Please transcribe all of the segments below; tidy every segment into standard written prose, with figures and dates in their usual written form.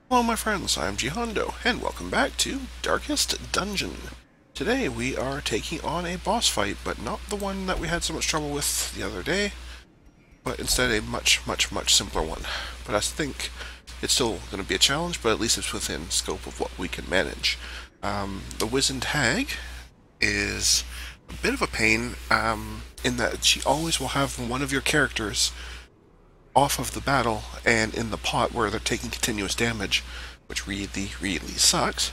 Hello my friends, I'm GHondo, and welcome back to Darkest Dungeon. Today we are taking on a boss fight, but not the one that we had so much trouble with the other day, but instead a much simpler one. But I think it's still going to be a challenge, but at least it's within scope of what we can manage. The Wizened Hag is a bit of a pain, in that she always will have one of your characters off of the battle and in the pot where they're taking continuous damage, which really sucks.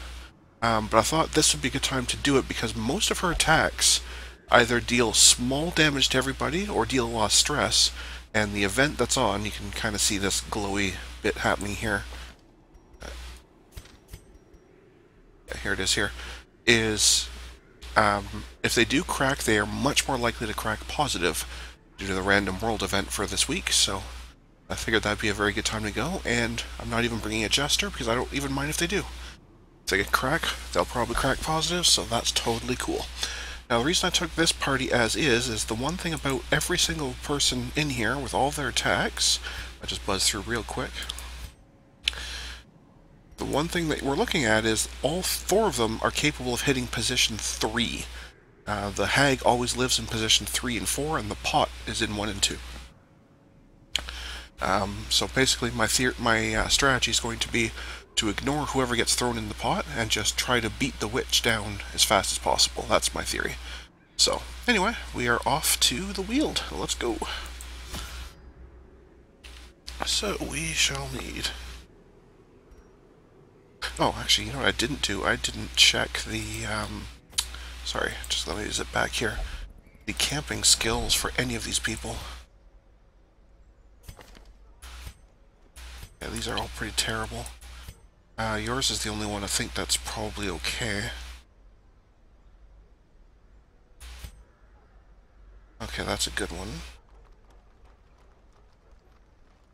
But I thought this would be a good time to do it because most of her attacks either deal small damage to everybody or deal a lot of stress, and the event that's on, you can kind of see this glowy bit happening here. Here it is here, is if they do crack, they are much more likely to crack positive due to the random world event for this week, so I figured that'd be a very good time to go, and I'm not even bringing a jester because I don't even mind if they do. If they get crack, they'll probably crack positive, so that's totally cool. Now, the reason I took this party as is the one thing about every single person in here with all their attacks, I just buzzed through real quick. The one thing that we're looking at is all four of them are capable of hitting position 3. The Hag always lives in position 3 and 4, and the pot is in 1 and 2. So basically my strategy is going to be to ignore whoever gets thrown in the pot and just try to beat the witch down as fast as possible. That's my theory. So, anyway, we are off to the Weald. Let's go. So, we shall need... Oh, actually, you know what I didn't do? I didn't check the, sorry, just let me zip back here. The camping skills for any of these people. Yeah, these are all pretty terrible. Yours is the only one I think that's probably okay. Okay, that's a good one.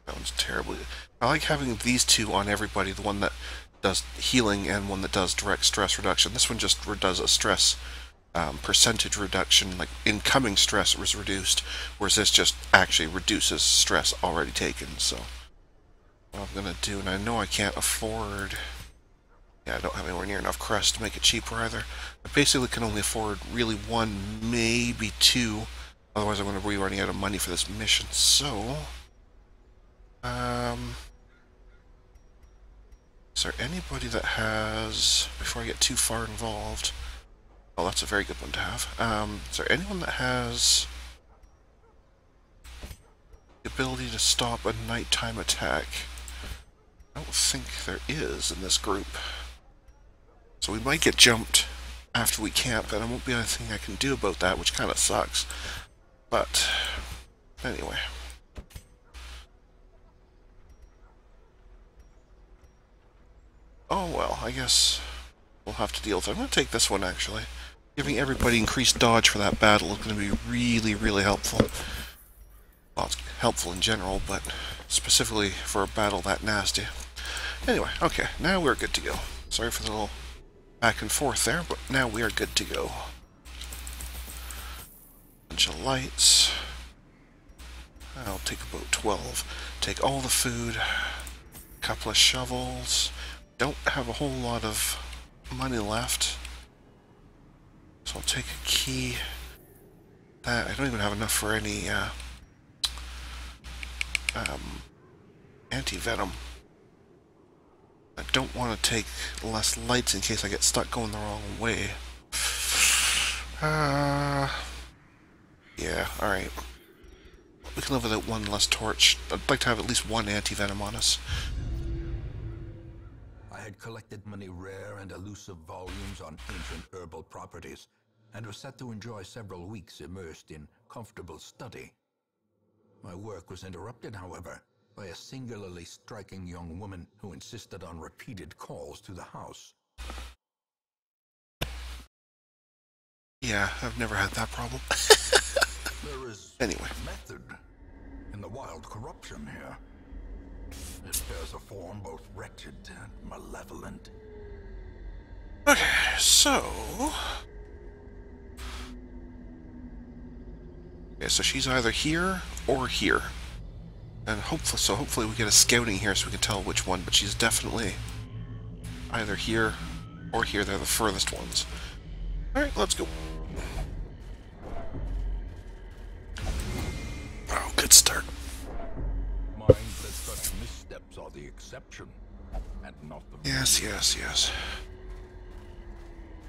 That one's terribly... I like having these two on everybody, the one that does healing and one that does direct stress reduction. This one just does a stress percentage reduction, like incoming stress was reduced, whereas this just actually reduces stress already taken, so... What I'm gonna do, and I know I can't afford... Yeah, I don't have anywhere near enough crust to make it cheaper either. I basically can only afford really one, maybe two. Otherwise I'm going to be running out of money for this mission, so... Is there anybody that has... Before I get too far involved... Oh, that's a very good one to have. Is there anyone that has... the ability to stop a nighttime attack? I don't think there is in this group. So we might get jumped after we camp, and there won't be anything I can do about that, which kind of sucks. But, anyway. Oh well, I guess we'll have to deal with it. I'm going to take this one, actually. Giving everybody increased dodge for that battle is going to be really helpful. Well, it's helpful in general, but specifically for a battle that nasty. Anyway, okay, now we're good to go. Sorry for the little back and forth there, but now we are good to go. Bunch of lights. I'll take about 12. Take all the food. A couple of shovels. Don't have a whole lot of money left. So I'll take a key. That I don't even have enough for any anti-venom. I don't want to take less lights in case I get stuck going the wrong way. Yeah, alright. We can live without one less torch. I'd like to have at least one anti-venom on us. I had collected many rare and elusive volumes on ancient herbal properties, and was set to enjoy several weeks immersed in comfortable study. My work was interrupted, however, by a singularly striking young woman who insisted on repeated calls to the house. Yeah, I've never had that problem. There is anyway. Method in the wild corruption here. It bears a form both wretched and malevolent. Okay, so... Okay, so she's either here or here. And hopefully we get a scouting here so we can tell which one, but she's definitely either here or here. They're the furthest ones. Alright, let's go. Oh, good start. Mind that such missteps are the exception, and not the rule. Yes.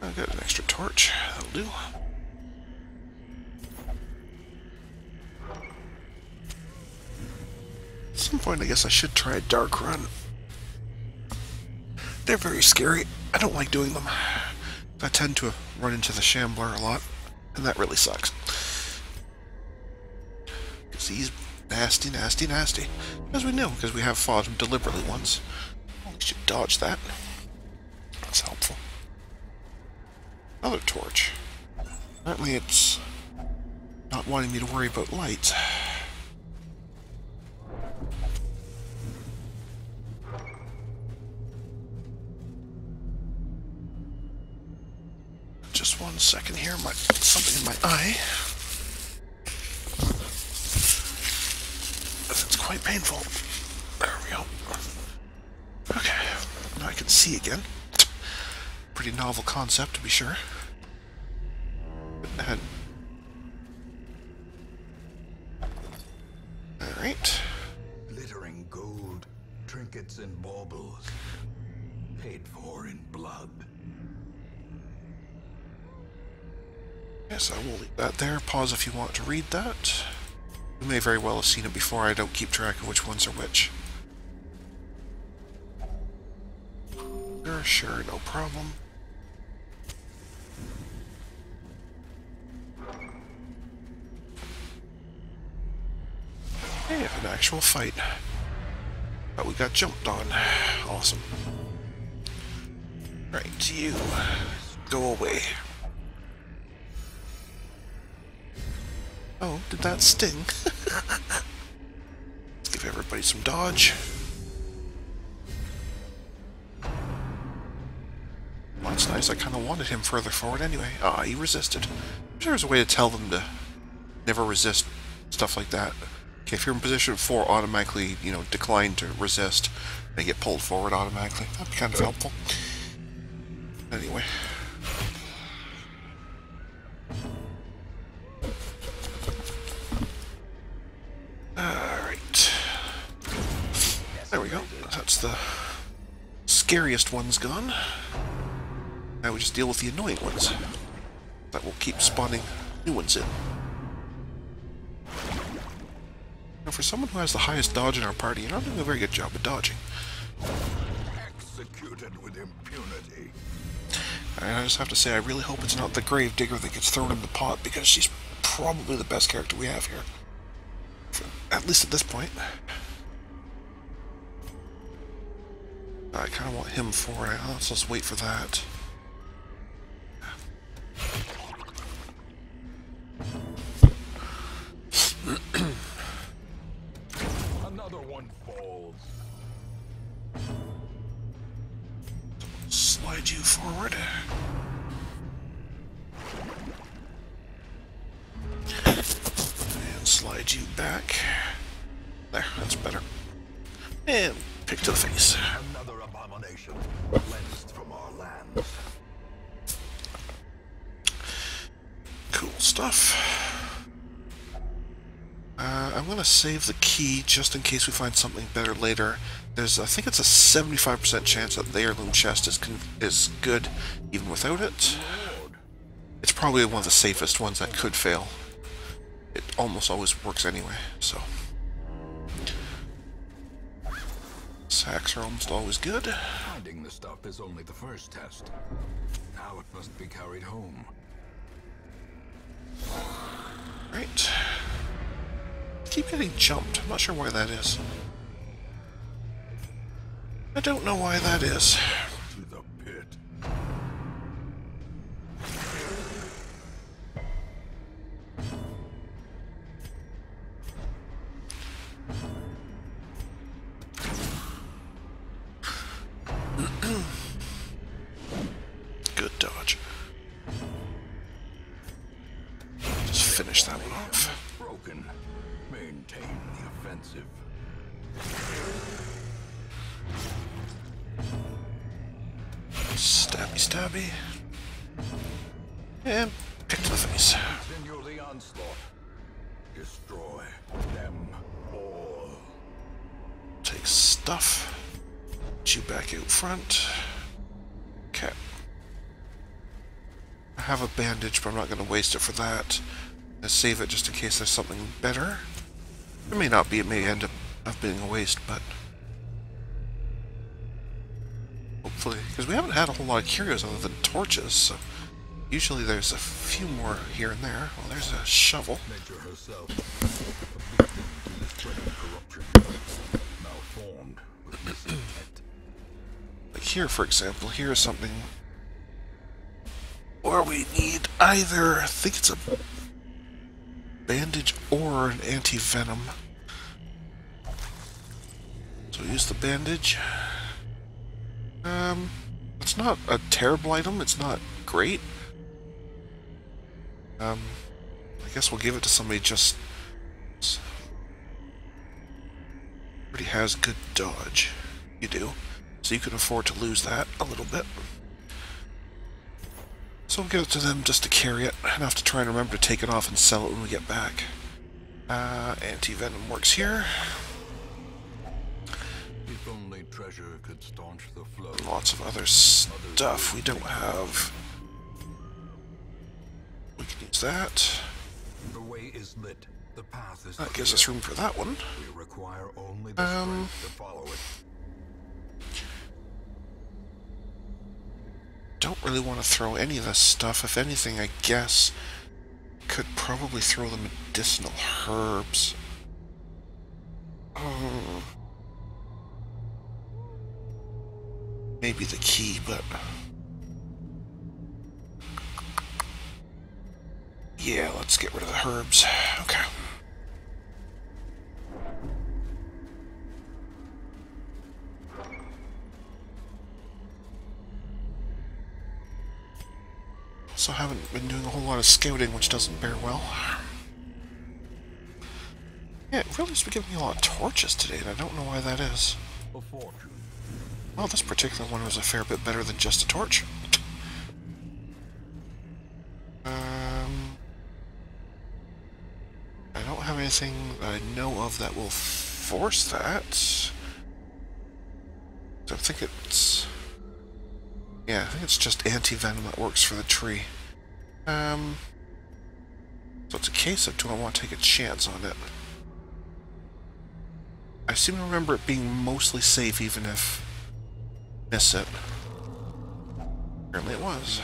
I got an extra torch. That'll do. At some point, I guess I should try a dark run. They're very scary. I don't like doing them. I tend to run into the Shambler a lot, and that really sucks. Because he's nasty. As we know, because we have fought him deliberately once. We should dodge that. That's helpful. Another torch. Apparently it's not wanting me to worry about lights. Just 1 second here, something in my eye. It's quite painful. There we go. Okay, now I can see again. Pretty novel concept, to be sure. Alright. Glittering gold, trinkets and baubles, paid for in blood. Yes, I will leave that there. Pause if you want to read that. You may very well have seen it before. I don't keep track of which ones are which. Sure, no problem. Hey, an actual fight. But we got jumped on. Awesome. Right, you. Go away. Oh, did that sting? Let's give everybody some dodge. Well, that's nice. I kind of wanted him further forward anyway. Ah, he resisted. I'm sure there's a way to tell them to never resist stuff like that. Okay, if you're in position 4, automatically, decline to resist. They get pulled forward automatically. That'd be kind of helpful. Anyway. Alright. There we go. That's the scariest ones gone. Now we just deal with the annoying ones. That will keep spawning new ones in. Now, for someone who has the highest dodge in our party, you're not doing a very good job of dodging. Executed with impunity. And I just have to say, I really hope it's not the Gravedigger that gets thrown in the pot, because she's probably the best character we have here. At least at this point. I kind of want him forward. Let's just wait for that. Another one falls. Slide you forward. And slide you back. There, that's better. And pick to the face. Another abomination cleansed from our lands. Cool stuff. I'm going to save the key just in case we find something better later. There's, I think it's a 75% chance that the heirloom chest is good even without it. It's probably one of the safest ones that could fail. It almost always works anyway, so. Sacks are almost always good. Finding the stuff is only the first test. Now it must be carried home. Right. I keep getting jumped. I'm not sure why that is. I don't know why that is. To the pit. Good dodge. Just finish that one off. Broken. Maintain the offensive. Stabby, stabby. And pick to the face. Continue the onslaught. Destroy them all. Take stuff. Get you back out front. Okay. I have a bandage, but I'm not going to waste it for that. I save it just in case there's something better. It may not be. It may end up being a waste, but hopefully, because we haven't had a whole lot of curios other than torches. So usually there's a few more here and there. Well, there's a shovel. Nature herself, a victim to the spread of corruption, malformed with missing head. Like here, for example, here is something where we need either, I think it's a bandage or an anti-venom. So use the bandage. It's not a terrible item, it's not great. I guess we'll give it to somebody just already has good dodge. You do. So you can afford to lose that a little bit. So we'll give it to them just to carry it, and have to try and remember to take it off and sell it when we get back. Anti-venom works here. If only treasure could staunch the flow. Lots of other stuff we don't have. We can use that. The way is lit. The path is That gives us room for that one. We require only the strength to follow it. Don't really want to throw any of this stuff. If anything, I guess could probably throw the medicinal herbs. Maybe the key, but yeah, let's get rid of the herbs. Okay. Also haven't been doing a whole lot of scouting, which doesn't bear well. Yeah, it really has been giving me a lot of torches today, and I don't know why that is. A fortune. Well, this particular one was a fair bit better than just a torch. I don't have anything that I know of that will force that. So I think it's... yeah, I think it's just anti-venom that works for the tree. So it's a case of do I want to take a chance on it? I seem to remember it being mostly safe even if miss it. Apparently it was.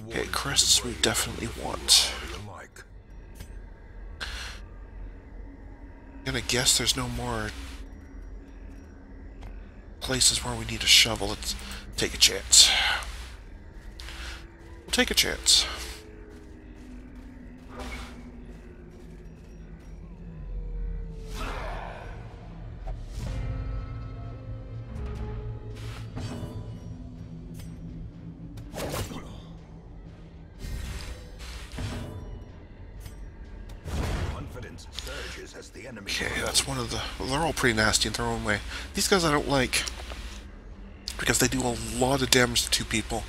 Okay, crests we definitely want. I'm gonna guess there's no more places where we need a shovel. Let's take a chance. We'll take a chance. Okay, that's one of the... well, they're all pretty nasty in their own way. These guys I don't like because they do a lot of damage to two people.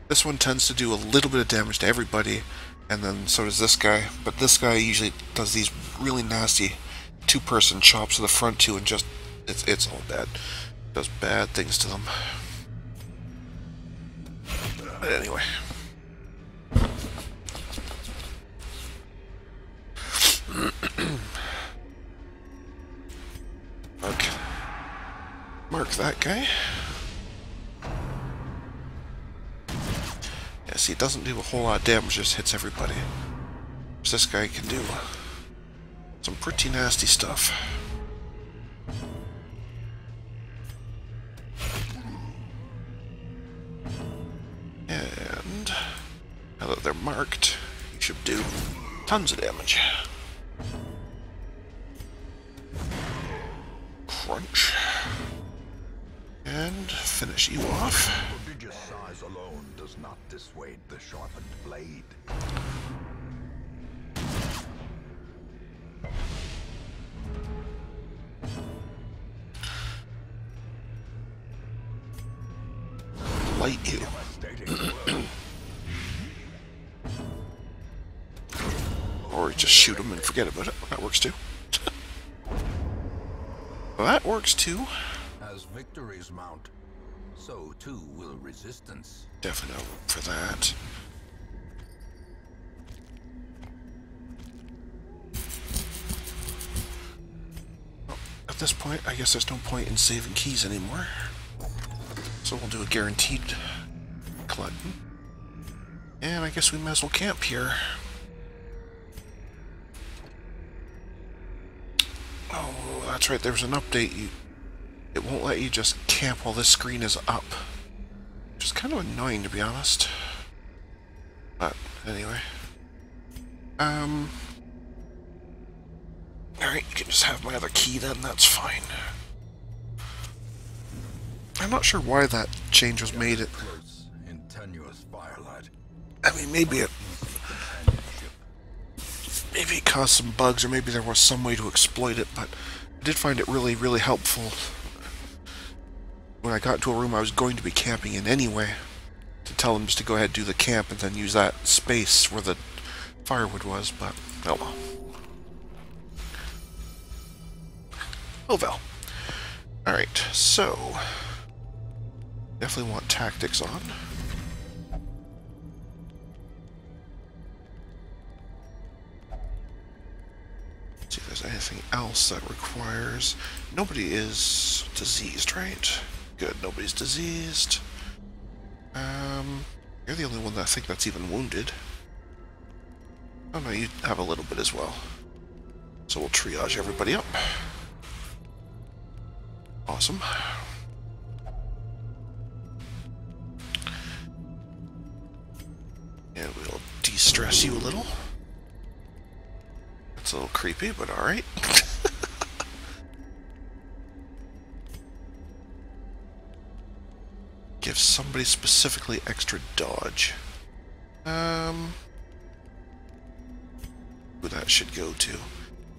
This one tends to do a little bit of damage to everybody, and then so does this guy. But this guy usually does these really nasty two-person chops to the front too, and just... it's all bad. Does bad things to them. But anyway... okay. Mark that guy. Yeah, see, it doesn't do a whole lot of damage, just hits everybody. Which this guy can do some pretty nasty stuff. And now that they're marked, you should do tons of damage. Crunch. And finish you off. Prodigious size alone does not dissuade the sharpened blade. light you. Or just shoot them and forget about it. That works too. Well, that works too. As victories mount, so too will resistance. Definitely no room for that. Well, at this point, I guess there's no point in saving keys anymore. So we'll do a guaranteed collecting. And I guess we might as well camp here. Oh, that's right, there's an update. It won't let you just camp while this screen is up. Which is kind of annoying, to be honest. But, anyway. Alright, you can just have my other key then, that's fine. I'm not sure why that change was made. I mean, maybe it caused some bugs, or maybe there was some way to exploit it, but I did find it really, really helpful when I got into a room I was going to be camping in anyway, to tell them just to go ahead and do the camp and then use that space where the firewood was, but oh well. Oh well. Alright, so definitely want tactics on. See if there's anything else that requires... Nobody is diseased, right? Good, nobody's diseased. You're the only one that I think that's even wounded. Oh no, you have a little bit as well. So we'll triage everybody up. Awesome. And we'll de-stress you a little. That's a little creepy, but alright. Give somebody specifically extra dodge. Who that should go to.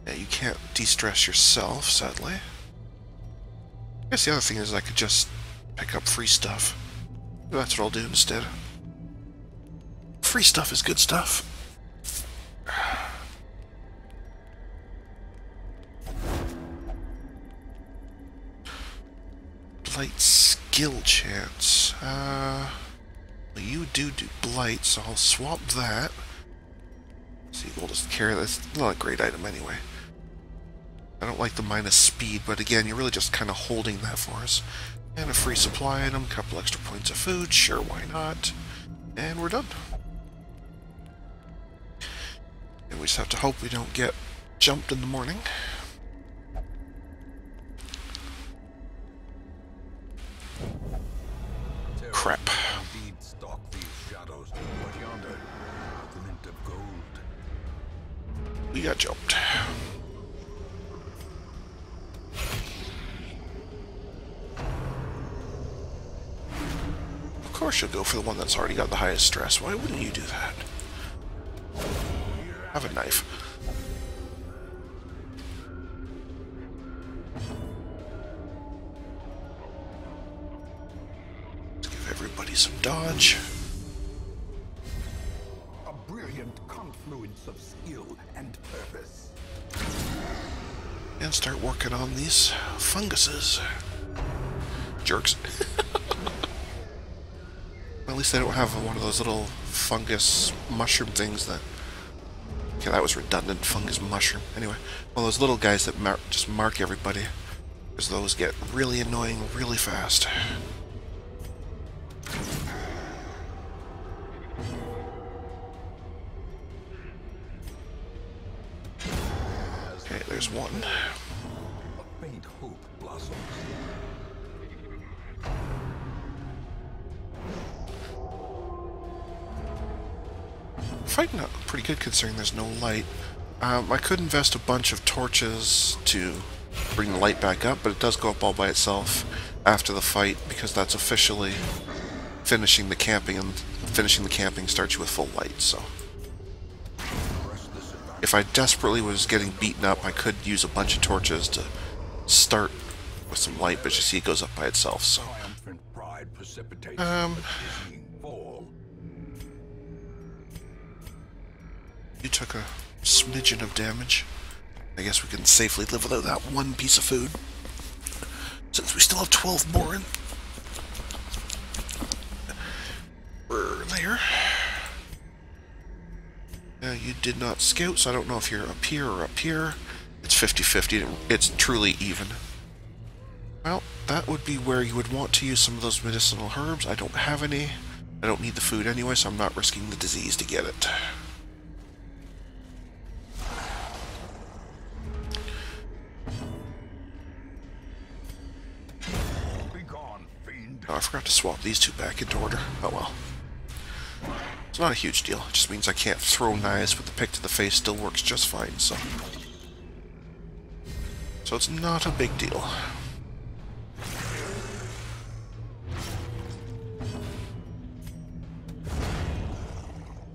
Yeah, you can't de-stress yourself, sadly. I guess the other thing is I could just pick up free stuff. That's what I'll do instead. Free stuff is good stuff. Blight skill chance. You do blight, so I'll swap that. See, we'll just carry that. It's not a great item anyway. I don't like the minus speed, but again, you're really just kind of holding that for us. And a free supply item, couple extra points of food, sure, why not? And we're done. And we just have to hope we don't get jumped in the morning. Crap. We got jumped. Of course you'll go for the one that's already got the highest stress. Why wouldn't you do that? Have a knife. Let's give everybody some dodge. A brilliant confluence of skill and purpose. And start working on these funguses. Jerks. At least they don't have one of those little fungus mushroom things that... Okay, that was redundant. Fungus mushroom. Anyway, one of those little guys that just mark everybody. Because those get really annoying really fast. Okay, there's one. A faint hope blossoms. Fighting up pretty good considering there's no light. I could invest a bunch of torches to bring the light back up, but it does go up all by itself after the fight because that's officially finishing the camping, and finishing the camping starts you with full light, so... If I desperately was getting beaten up, I could use a bunch of torches to start with some light, but you see it goes up by itself, so... precipitates a dizzying fall. You took a smidgen of damage. I guess we can safely live without that one piece of food, since we still have 12 more in. There. You did not scout, so I don't know if you're up here or up here. It's 50-50. It's truly even. Well, that would be where you would want to use some of those medicinal herbs. I don't have any. I don't need the food anyway, so I'm not risking the disease to get it. Oh, I forgot to swap these two back into order. Oh well. It's not a huge deal. It just means I can't throw knives, but the pick to the face still works just fine, so it's not a big deal.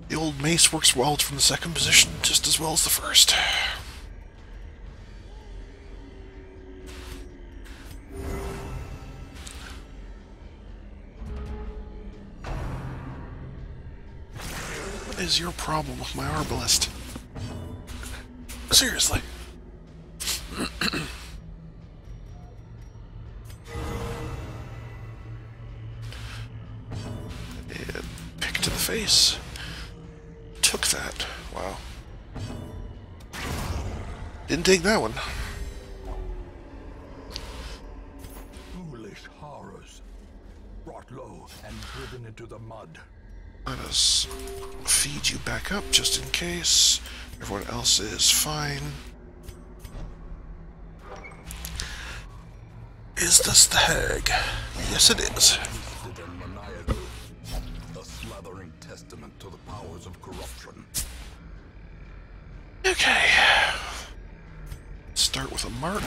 The old mace works well from the second position just as well as the first. What is your problem with my arbalist? Seriously. And pick to the face. Took that. Wow. Didn't take that one. Foolish horrors, brought low and driven into the mud. Let us feed you back up just in case. Everyone else is fine. Is this the hag? Yes, it is. A slathering testament to the powers of corruption. Okay. Start with a mark.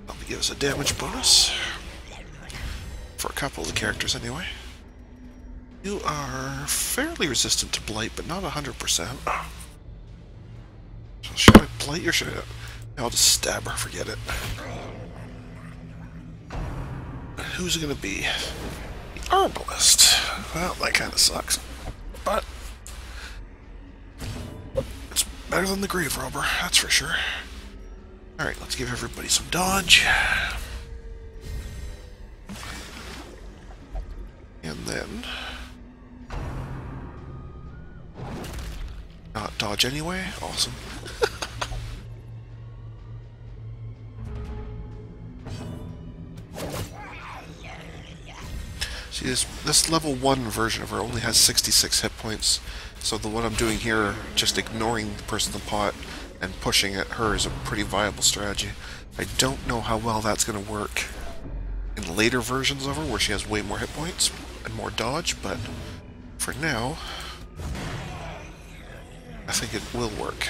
That'll give us a damage bonus. For a couple of the characters, anyway. You are fairly resistant to blight, but not 100%. So should I blight or should I... I'll just stab her, forget it. Who's it gonna be? The Herbalist. Well, that kinda sucks. But it's better than the Grave Robber, that's for sure. Alright, let's give everybody some dodge. And then... not dodge anyway? Awesome. See, this level 1 version of her only has 66 hit points, so the one I'm doing here, just ignoring the person in the pot and pushing at her, is a pretty viable strategy. I don't know how well that's going to work in later versions of her, where she has way more hit points and more dodge, but for now, I think it will work.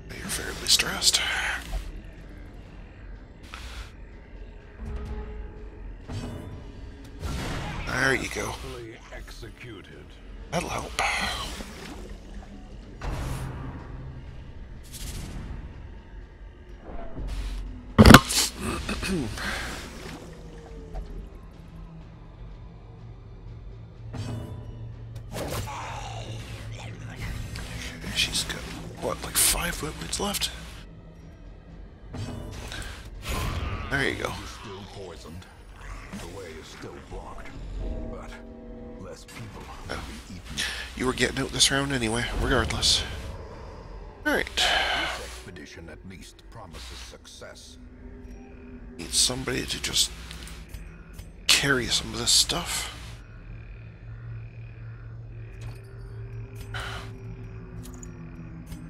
You're fairly stressed. There you go. That'll help. She's got, what, like 5 whip points left? There you go. Still poisoned. The way is still blocked, but less people will be eaten. You were getting out this round anyway, regardless. Alright. This expedition at least promises success. Need somebody to just carry some of this stuff.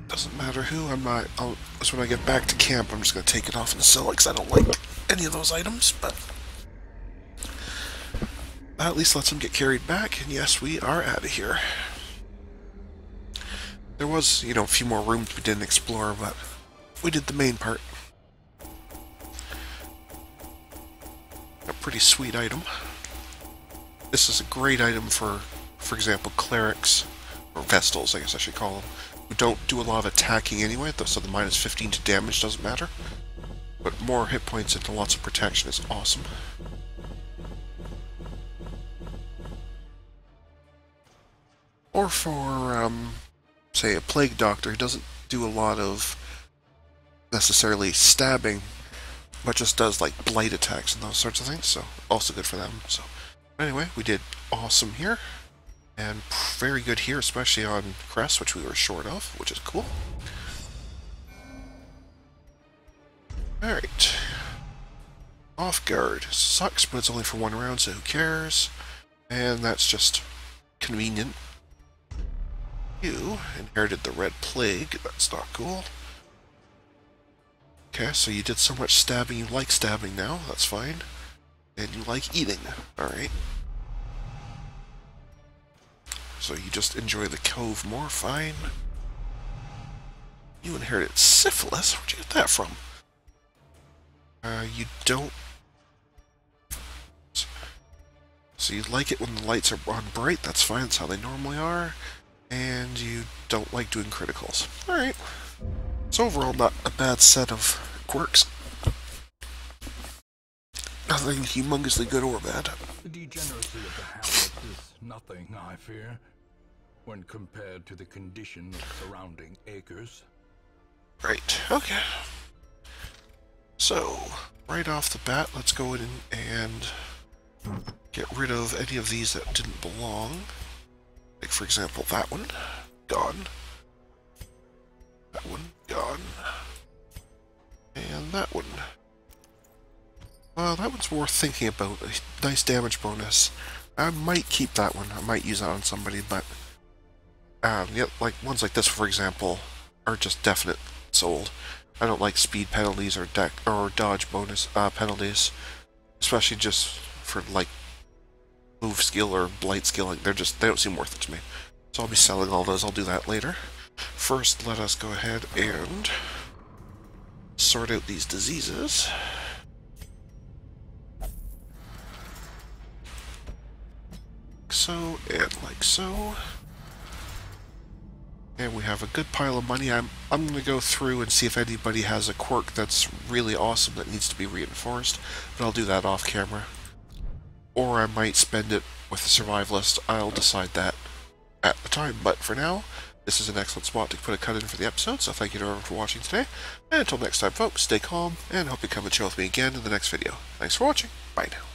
Doesn't matter who, so when I get back to camp, I'm just going to take it off and sell it, because I don't like any of those items, but that at least lets them get carried back, and yes, we are out of here. There was, you know, a few more rooms we didn't explore, but we did the main part. A pretty sweet item. This is a great item for example, clerics or Vestals, I guess I should call them, who don't do a lot of attacking anyway, so the minus 15 to damage doesn't matter. But more hit points and lots of protection is awesome. Or for, say, a Plague Doctor who doesn't do a lot of necessarily stabbing, but just does like blight attacks and those sorts of things, so also good for them. So anyway, we did awesome here, and very good here, especially on Crest, which we were short of, which is cool. Alright. Off guard. Sucks, but it's only for 1 round, so who cares? And that's just convenient. You inherited the Red Plague. That's not cool. Okay, so you did so much stabbing, you like stabbing now. That's fine. And you like eating. Alright. So you just enjoy the cove more. Fine. You inherited Syphilis. Where'd you get that from? You don't... So you like it when the lights are on bright. That's fine. That's how they normally are. And you don't like doing criticals. Alright. So overall, not a bad set of quirks. Nothing humongously good or bad. The degeneracy of the hamlet is nothing, I fear, when compared to the condition of surrounding acres. Right, okay. So, right off the bat, let's go in and get rid of any of these that didn't belong. Like, for example, that one. Gone. That one. Gone. And that one. Well, that one's worth thinking about. A nice damage bonus. I might keep that one. I might use that on somebody, but... yeah, like, ones like this, for example, are just definite sold. I don't like speed penalties or dodge bonus penalties. Especially just for, like, move skill or blight skill. Like, they don't seem worth it to me. So I'll be selling all those. I'll do that later. First, let us go ahead and sort out these diseases. Like so, and like so. And we have a good pile of money. I'm going to go through and see if anybody has a quirk that's really awesome that needs to be reinforced, but I'll do that off camera. Or I might spend it with the survivalist. I'll decide that at the time. But for now, this is an excellent spot to put a cut in for the episode, so thank you to everyone for watching today. And until next time, folks, stay calm, and hope you come and chill with me again in the next video. Thanks for watching. Bye now.